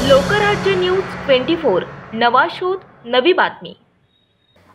Lokrajya news 24 नवा शोध नवी बातमी।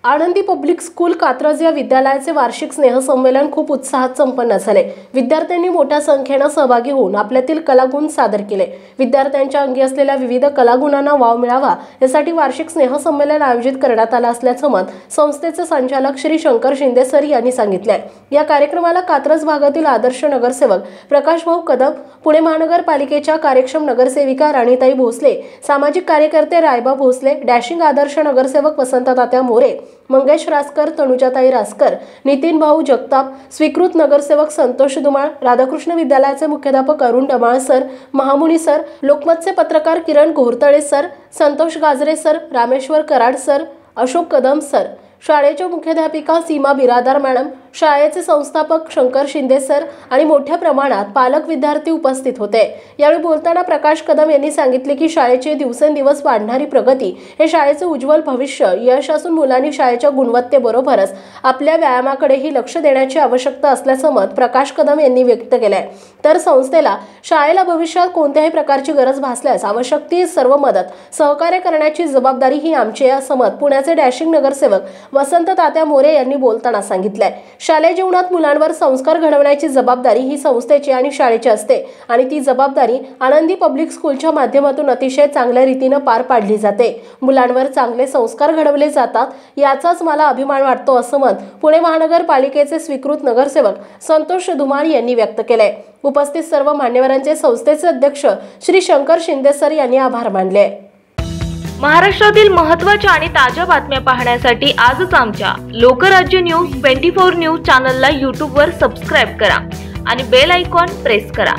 आनंदी पब्लिक स्कूल कात्रज या विद्यालयाचे वार्षिक स्नेहसंमेलन खूप उत्साहात संपन्न झाले। विद्यार्थ्यांनी मोठ्या संख्येने सहभागी होऊन आपल्यातील कलागुण सादर केले। विद्यार्थ्यांच्या अंगी असलेल्या विविध कलागुणांना वाव मिळावा यासाठी वार्षिक स्नेहसंमेलन आयोजित करण्यात आले असल्याचे मत संस्थेचे संचालक श्री शंकर शिंदे सर यांनी सांगितले। या कार्यक्रमाला कात्रज भागातील आदर्श नगरसेवक प्रकाश भाऊ कदम, पुणे महानगरपालिकेच्या कार्यक्षम नगरसेविका राणीताई भोसले, सामाजिक कार्यकर्ते रायबा भोसले, डॅशिंग आदर्श नगरसेवक वसंत तात्या मोरे, मंगेश रासकर, तनुजाताई रासकर, नितीन भाऊ जगताप, स्वीकृत नगरसेवक संतोष दुमाळ, राधाकृष्ण विद्यालयाचे मुख्याध्यापक अरुण डमाळ सर, महामुनी सर, लोकमतचे पत्रकार Kiran Ghortale sir, Santosh Gajare sir, Rameshwar Karad sir, Ashok Kadam sir, शाळेच्या मुख्याध्यापिका सीमा बिरादार मॅडम, शाळेचे संस्थापक शंकर शिंदे सर आणि मोठ्या प्रमाणात पालक विद्यार्थी उपस्थित होते। यावेळी बोलताना प्रकाश कदम यांनी सांगितले की शाळेची दिवसेंदिवस वाढणारी प्रगती हे शाळेचे उज्ज्वल भविष्य यश असून मुलांनी शाळेच्या गुणवत्तेबरोबरच आपल्या व्यायामाकडेही लक्ष देण्याची आवश्यकता असल्याचे मत प्रकाश कदम यांनी व्यक्त केले। तर संस्थेला शाळेला भविष्यात कोणत्याही प्रकारची गरज भासल्यास आवश्यक ती सर्व मदत सहकार्य करण्याची जबाबदारी ही आमची आहे असे मत पुण्याचे डॅशिंग नगरसेवक वसंत तात्या मोरे यांनी बोलताना सांगितले। शालेय जीवनात मुलांवर संस्कार घडवण्याची जबाबदारी ही संस्थेची आणि शाळेची असते आणि ती जबाबदारी आनंदी पब्लिक स्कूलच्या माध्यमातून अतिशय चांगल्या रीतीने पार पाडली जाते। मुलांवर चांगले संस्कार घडवले जातात याचाच मला अभिमान वाटतो असे मत पुणे महानगरपालिकेचे स्वीकृत नगरसेवक संतोष दुमाळ यांनी व्यक्त केले। उपस्थित सर्व मान्यवरांचे संस्थेचे अध्यक्ष श्री शंकर शिंदे सर यांनी आभार मानले। महाराष्ट्रातील महत्त्वाच्या आणि ताज्या बातम्या पाहण्यासाठी आजच आमच्या लोकराज्य न्यूज 24 न्यूज चॅनलला YouTube वर सबस्क्राइब करा आणि बेल आयकॉन प्रेस करा।